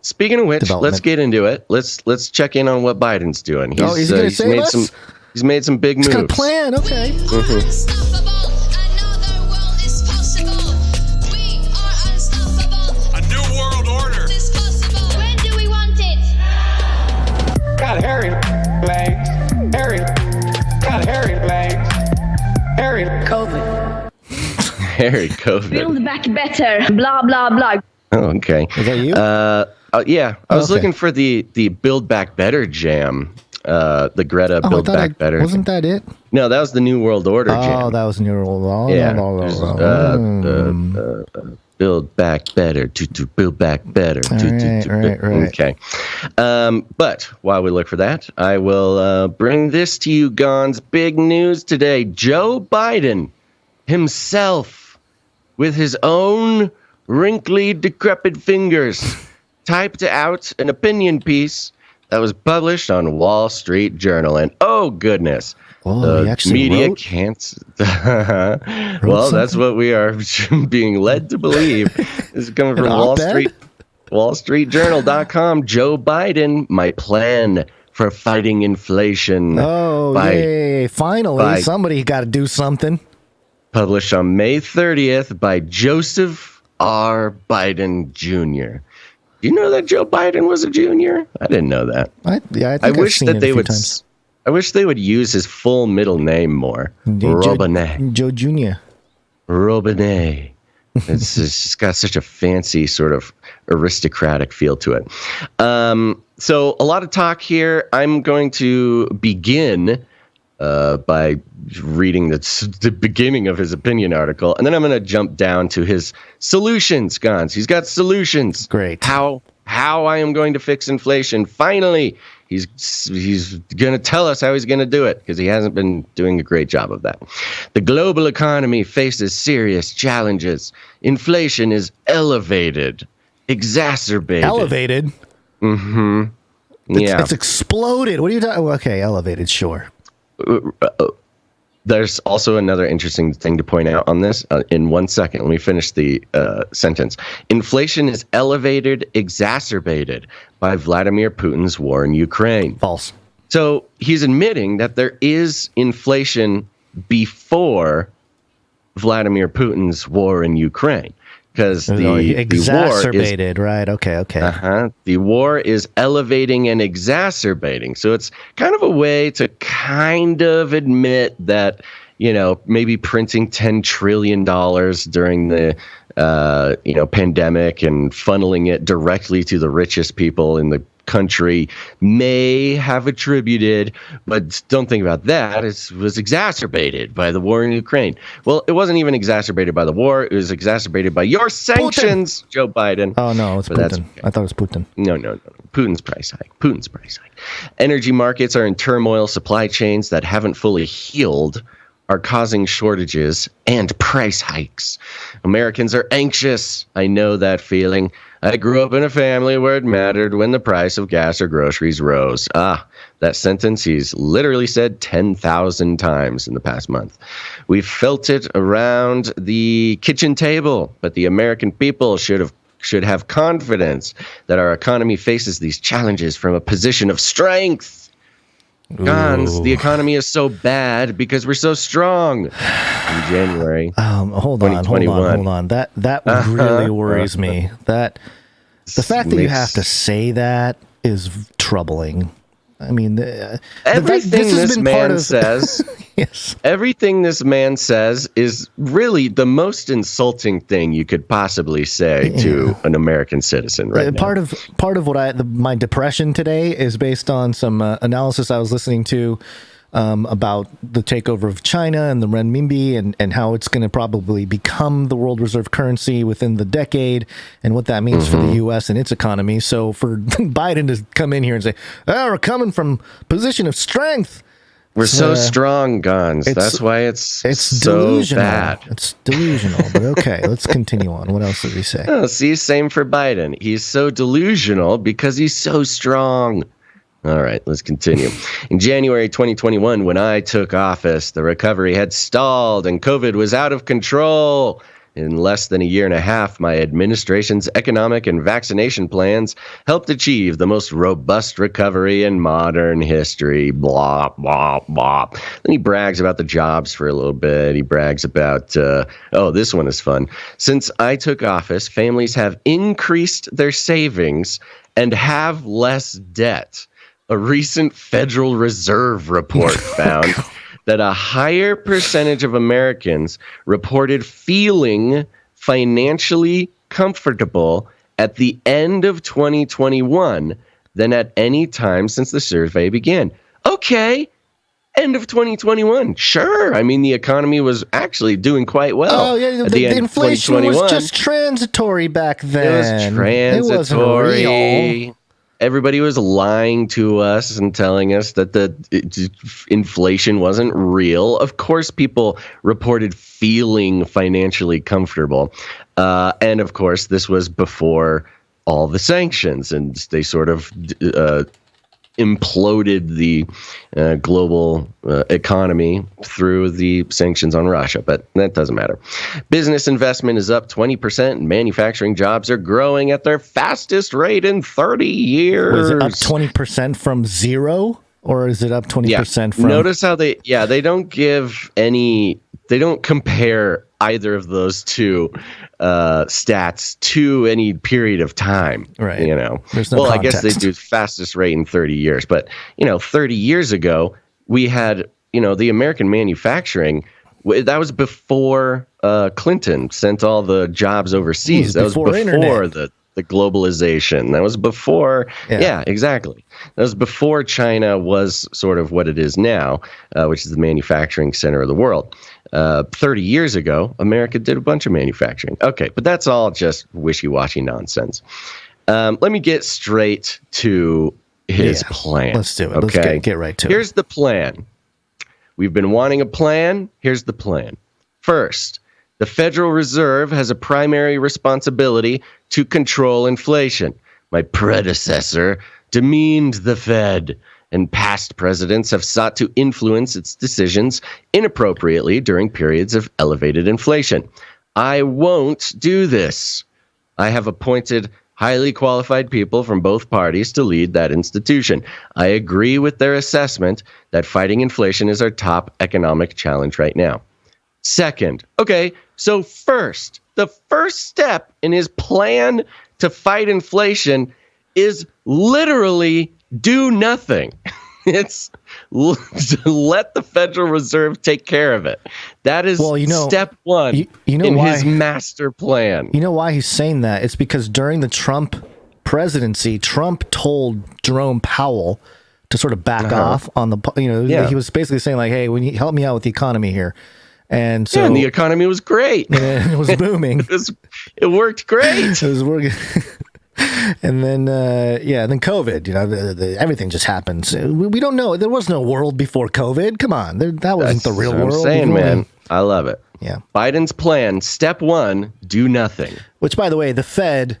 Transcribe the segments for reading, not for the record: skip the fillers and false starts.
speaking of which, let's get into it. Let's check in on what Biden's doing. He's going to save us? He's made some big moves. He's got a plan. Okay. A new world order. When do we want it? Got hairy legs. Got hairy legs. Hairy COVID. Hairy COVID. Build back better. Blah, blah, blah. Oh, okay. Is that you? Yeah. I was looking for the Build Back Better jam. The Greta Build Back Better. Wasn't that it? No, that was the New World Order jam. Oh, that was New World Order. Yeah. Build back better. To build back better. Right. Okay. But while we look for that, I will bring this to you, Gons. Big news today. Joe Biden himself, with his own wrinkly, decrepit fingers, typed out an opinion piece that was published on Wall Street Journal. And oh, goodness. The media can't. Well, that's what we are being led to believe. This is coming from WallStreetJournal.com. Joe Biden, my plan for fighting inflation. Oh, yay. Finally, somebody got to do something. Published on May 30th by Joseph R. Biden Jr. Do you know that Joe Biden was a junior? I didn't know that. I wish that they would. I wish they would use his full middle name more. Robinette. Joe Jr. Robinette. It's just got such a fancy sort of aristocratic feel to it. So a lot of talk here. I'm going to begin by reading the beginning of his opinion article, and then I'm going to jump down to his solutions, Gons. He's got solutions. Great. How I am going to fix inflation. Finally, he's going to tell us how he's going to do it, because he hasn't been doing a great job of that. The global economy faces serious challenges. Inflation is exacerbated. Elevated? Mm-hmm. Yeah. It's exploded. What are you talking about? Okay, elevated, sure. There's also another interesting thing to point out on this. In 1 second, let me finish the sentence. Inflation is exacerbated by Vladimir Putin's war in Ukraine. False. So he's admitting that there is inflation before Vladimir Putin's war in Ukraine. Because the exacerbated, the war is, right? Okay. The war is elevating and exacerbating. So it's kind of a way to kind of admit that, maybe printing $10 trillion during the, pandemic and funneling it directly to the richest people in the country may have attributed, but don't think about that. It was exacerbated by the war in Ukraine. Well, it wasn't even exacerbated by the war. It was exacerbated by your sanctions, Putin. Joe Biden. Oh, no, it's Putin. Okay. I thought it was Putin. No. Putin's price hike. Energy markets are in turmoil. Supply chains that haven't fully healed are causing shortages and price hikes. Americans are anxious. I know that feeling. I grew up in a family where it mattered when the price of gas or groceries rose. That sentence he's literally said 10,000 times in the past month. We've felt it around the kitchen table, but the American people should have confidence that our economy faces these challenges from a position of strength. Gons, the economy is so bad because we're so strong. In January, hold on. That really worries me. That the fact that you have to say that is troubling. I mean, everything this man says. Yes. Everything this man says is really the most insulting thing you could possibly say to an American citizen right now. Part of what my depression today is based on some analysis I was listening to about the takeover of China and the renminbi and how it's going to probably become the world reserve currency within the decade and what that means for the U.S. and its economy. So for Biden to come in here and say, we're coming from position of strength. We're so strong, Gons. That's why it's so delusional. Bad. It's delusional, but okay, let's continue on. What else did he say? Oh, see, same for Biden. He's so delusional because he's so strong. All right, let's continue. In January 2021, when I took office, the recovery had stalled and COVID was out of control. In less than a year and a half, my administration's economic and vaccination plans helped achieve the most robust recovery in modern history. Blah, blah, blah. Then he brags about the jobs for a little bit. He brags about, this one is fun. Since I took office, families have increased their savings and have less debt. A recent Federal Reserve report found that a higher percentage of Americans reported feeling financially comfortable at the end of 2021 than at any time since the survey began. Okay, end of 2021. Sure. I mean, the economy was actually doing quite well. Oh, yeah, the inflation was just transitory back then. It was transitory. It wasn't real. Everybody was lying to us and telling us that the inflation wasn't real. Of course, people reported feeling financially comfortable. And of course, this was before all the sanctions, and they sort of imploded the global economy through the sanctions on Russia, but that doesn't matter. Business investment is up 20%, and manufacturing jobs are growing at their fastest rate in 30 years. Was it up 20% from zero, or is it up 20% from... Notice how they don't give any... They don't compare either of those two stats to any period of time. Right. You know, there's no context. I guess they do fastest rate in 30 years. But, 30 years ago, we had, the American manufacturing. That was before Clinton sent all the jobs overseas. That was before the globalization. That was before. Yeah, exactly. That was before China was sort of what it is now, which is the manufacturing center of the world. 30 years ago, America did a bunch of manufacturing. Okay, but that's all just wishy-washy nonsense. Let me get straight to his plan. Let's do it. Okay? Let's get right to it. Here's the plan. We've been wanting a plan. Here's the plan. First, the Federal Reserve has a primary responsibility to control inflation. My predecessor demeaned the Fed, and past presidents have sought to influence its decisions inappropriately during periods of elevated inflation. I won't do this. I have appointed highly qualified people from both parties to lead that institution. I agree with their assessment that fighting inflation is our top economic challenge right now. Second, so first, the first step in his plan to fight inflation is literally do nothing. It's let the Federal Reserve take care of it. That is step one in his master plan. You know why he's saying that? It's because during the Trump presidency, Trump told Jerome Powell to sort of back off on the, he was basically saying like, hey, when you help me out with the economy here. And so and the economy was great. It was booming. It worked great. It was working. And then, then COVID, everything just happens. We don't know. There was no world before COVID. Come on. That wasn't the real world. I'm saying, man, I love it. Yeah. Biden's plan, step one, do nothing. Which, by the way, the Fed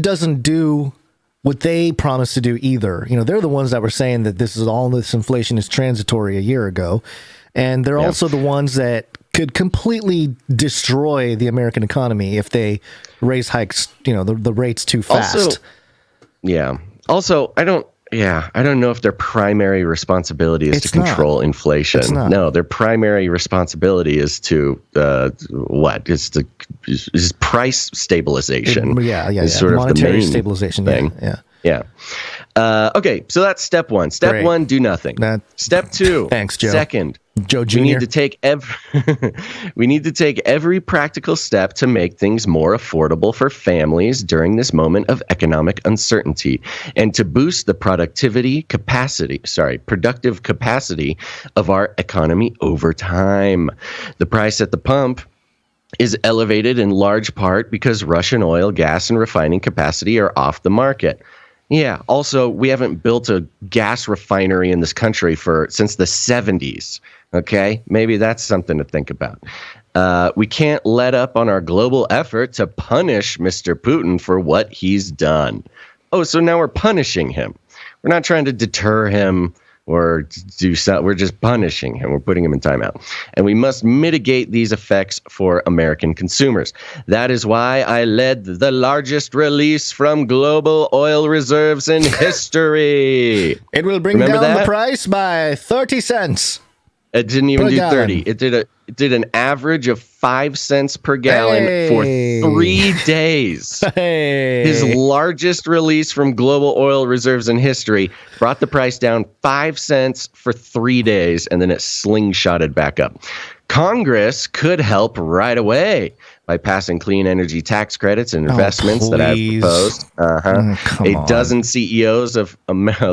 doesn't do what they promised to do either. They're the ones that were saying that this inflation is transitory a year ago. And they're also the ones that could completely destroy the American economy if they raise hikes, the rates too fast. Also, I don't know if their primary responsibility is to control inflation. It's not. No, their primary responsibility is to is price stabilization. Sort of monetary the main stabilization thing. Yeah. So that's step one. Step one, do nothing. Step two. Thanks, Joe. Second, Joe Jr. We need to take every practical step to make things more affordable for families during this moment of economic uncertainty, and to boost the productive capacity of our economy over time. The price at the pump is elevated in large part because Russian oil, gas, and refining capacity are off the market. Yeah. Also, we haven't built a gas refinery in this country since the 70s. Okay, maybe that's something to think about. We can't let up on our global effort to punish Mr. Putin for what he's done. Oh, so now we're punishing him. We're not trying to deter him or do so. We're just punishing him. We're putting him in timeout. And we must mitigate these effects for American consumers. That is why I led the largest release from global oil reserves in history. It will bring Remember down that? the price by 30 cents. It didn't even Per do gallon. 30. It did an average of 5 cents per gallon Hey. for 3 days. Hey. His largest release from global oil reserves in history brought the price down 5 cents for 3 days, and then it slingshotted back up. Congress could help right away by passing clean energy tax credits and investments that I've please. proposed. Come A on. dozen CEOs of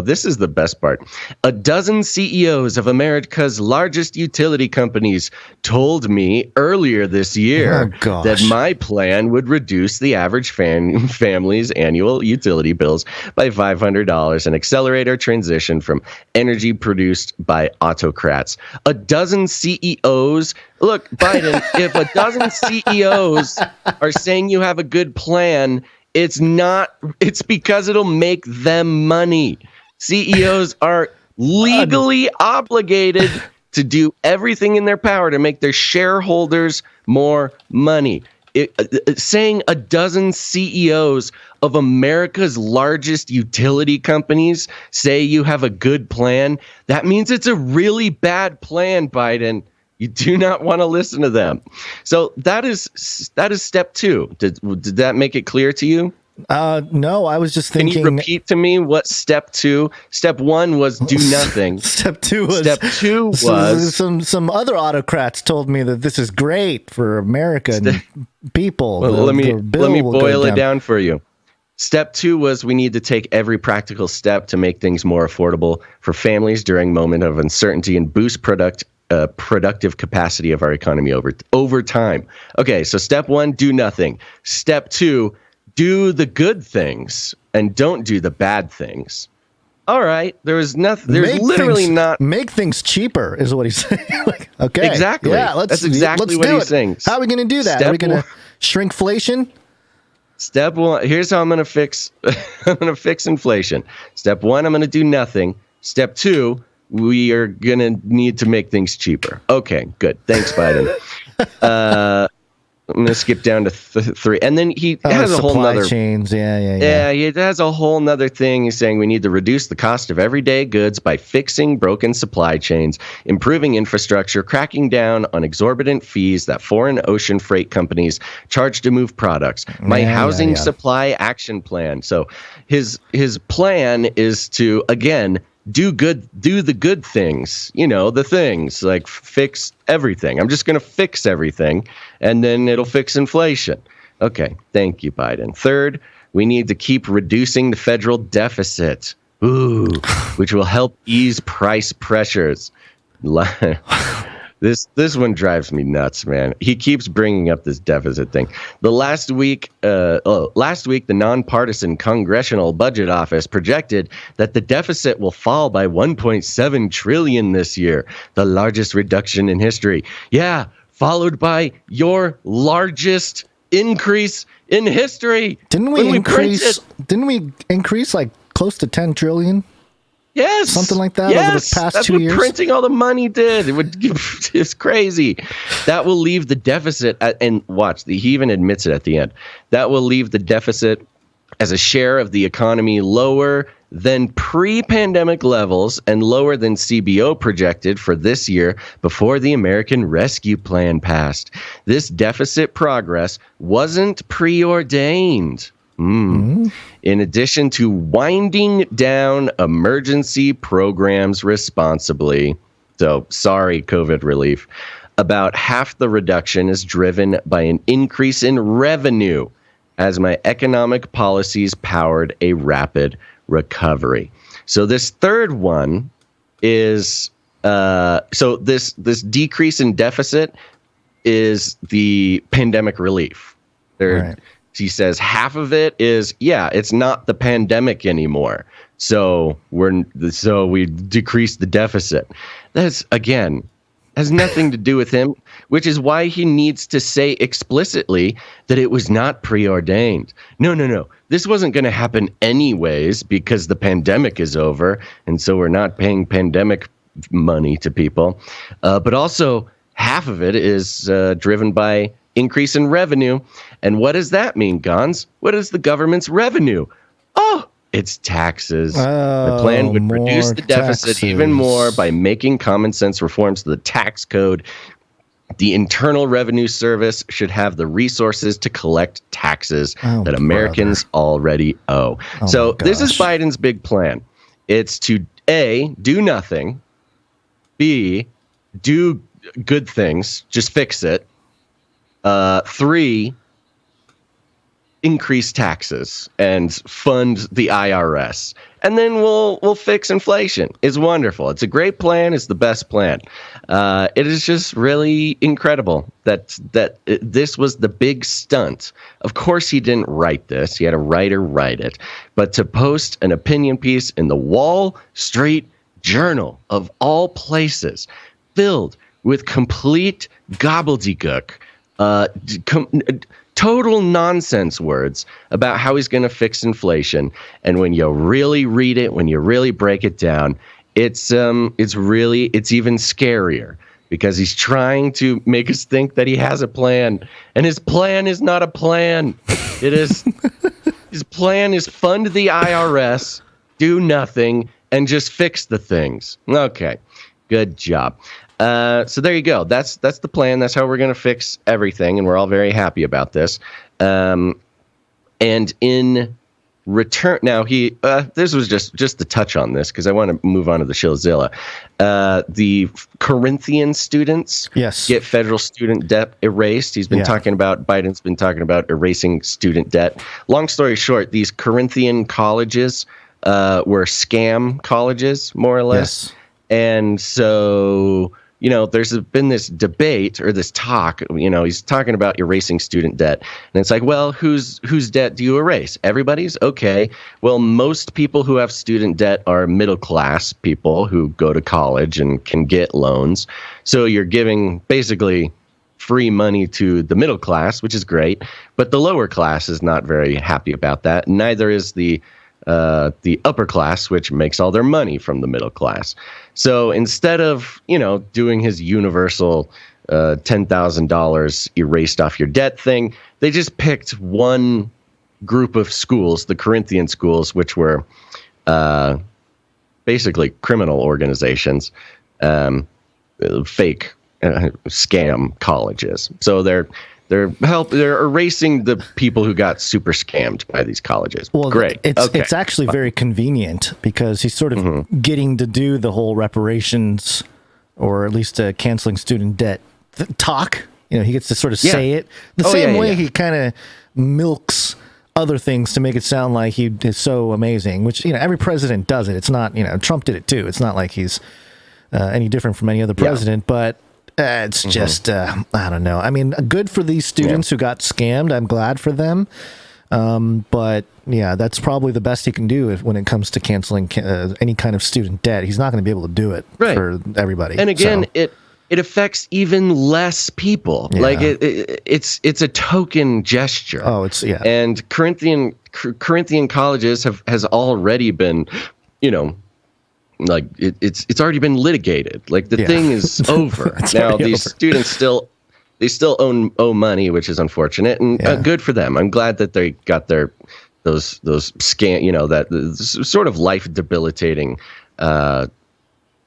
this is the best part. A dozen CEOs of America's largest utility companies told me earlier this year Oh, gosh. that my plan would reduce the average family's annual utility bills by $500 and accelerate our transition from energy produced by autocrats. A dozen CEOs. Look, Biden, if a dozen CEOs are saying you have a good plan, it's because it'll make them money. CEOs are legally obligated to do everything in their power to make their shareholders more money. Saying a dozen CEOs of America's largest utility companies say you have a good plan, that means it's a really bad plan, Biden. You do not want to listen to them. So that is step 2. Did that make it clear to you? No, I was just Can thinking. you repeat to me what step 2? Step 1 was do nothing. Step 2 was. Step 2 was some other autocrats told me that this is great for American people. well, The- let me the bill will go boil it down for you. Step 2 was we need to take every practical step to make things more affordable for families during moment of uncertainty and boost productive capacity of our economy over time. Okay, so step 1, do nothing. Step 2, do the good things and don't do the bad things. All right, there's literally not. Make things cheaper is what he's saying. Like, okay, Exactly. Yeah, That's exactly let's what do he's it. saying. How are we going to do that? Step Are we going one- to shrinkflation? Step 1, here's how I'm going to fix I'm going to fix inflation. Step 1, I'm going to do nothing. Step 2, we are going to need to make things cheaper. Okay, good. Thanks, Biden. I'm going to skip down to 3. And then he has a whole supply nother chains. Yeah. Yeah, it has a whole nother thing. He's saying we need to reduce the cost of everyday goods by fixing broken supply chains, improving infrastructure, cracking down on exorbitant fees that foreign ocean freight companies charge to move products. My housing supply action plan. So his plan is to, again, do the good things, the things like fix everything. I'm just going to fix everything and then it'll fix inflation. Okay. Thank you, Biden. Third, we need to keep reducing the federal deficit, which will help ease price pressures. This one drives me nuts, man. He keeps bringing up this deficit thing. Last week, the nonpartisan Congressional Budget Office projected that the deficit will fall by 1.7 trillion this year, the largest reduction in history. Yeah, followed by your largest increase in history. Didn't we increase like close to 10 trillion? Yes, something like that over the past that's 2 what years. Printing all the money did. It's crazy. That will leave the deficit and watch. He even admits it at the end. That will leave the deficit as a share of the economy lower than pre-pandemic levels and lower than CBO projected for this year before the American Rescue Plan passed. This deficit progress wasn't preordained. In addition to winding down emergency programs responsibly, so sorry, COVID relief, about half the reduction is driven by an increase in revenue as my economic policies powered a rapid recovery. So this third one is, this decrease in deficit is the pandemic relief. Right. He says half of it is, it's not the pandemic anymore. So we decrease the deficit. That's, again, Has nothing to do with him, which is why he needs to say explicitly that it was not preordained. No. This wasn't going to happen anyways because the pandemic is over, and so we're not paying pandemic money to people. But also, half of it is driven by increase in revenue. And what does that mean, Gons? What is the government's revenue? Oh, it's taxes. The plan would reduce the deficit even more by making common sense reforms to the tax code. The Internal Revenue Service should have the resources to collect taxes that Americans already owe. So this is Biden's big plan. It's to A, do nothing. B, do good things. Just fix it. 3, increase taxes and fund the IRS, and then we'll fix inflation. It's wonderful. It's a great plan. It's the best plan. It is just really incredible that this was the big stunt. Of course, he didn't write this. He had a writer write it, but to post an opinion piece in the Wall Street Journal of all places, filled with complete gobbledygook, total nonsense words about how he's going to fix inflation. And when you really read it, when you really break it down, it's even scarier because he's trying to make us think that he has a plan, and his plan is not a plan. It is his plan is fund the IRS, do nothing, and just fix the things. Okay, good job. So there you go. That's the plan. That's how we're going to fix everything, and we're all very happy about this. And in return, now this was just to touch on this because I want to move on to the Shillzilla. The Corinthian students get federal student debt erased. Biden's been talking about erasing student debt. Long story short, these Corinthian colleges were scam colleges, more or less. Yes. And so, there's been this debate or this talk, he's talking about erasing student debt. And it's like, well, whose debt do you erase? Everybody's? Okay. Well, most people who have student debt are middle class people who go to college and can get loans. So you're giving basically free money to the middle class, which is great. But the lower class is not very happy about that. Neither is the upper class, which makes all their money from the middle class. So instead of, doing his universal $10,000 erased off your debt thing, they just picked one group of schools, the Corinthian schools, which were basically criminal organizations, fake scam colleges. So they're erasing the people who got super scammed by these colleges. Well, great. It's actually very convenient because he's sort of getting to do the whole reparations, or at least canceling student debt talk. He gets to sort of say it the same way he kind of milks other things to make it sound like he is so amazing, which, every president does it. It's not, Trump did it too. It's not like he's any different from any other president, but it's just, I don't know. I mean, good for these students who got scammed. I'm glad for them. But yeah, that's probably the best he can do when it comes to canceling any kind of student debt. He's not going to be able to do it for everybody. And again, it affects even less people. Yeah. Like it's a token gesture. Oh, And Corinthian colleges has already been, like it's already been litigated. Like the thing is over. Now these students still owe money, which is unfortunate, and good for them. I'm glad that they got those scam, that sort of life debilitating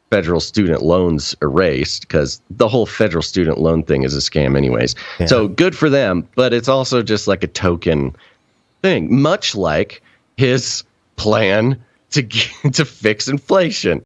federal student loans erased, because the whole federal student loan thing is a scam anyways. Yeah. So good for them, but it's also just like a token thing, much like his plan to fix inflation.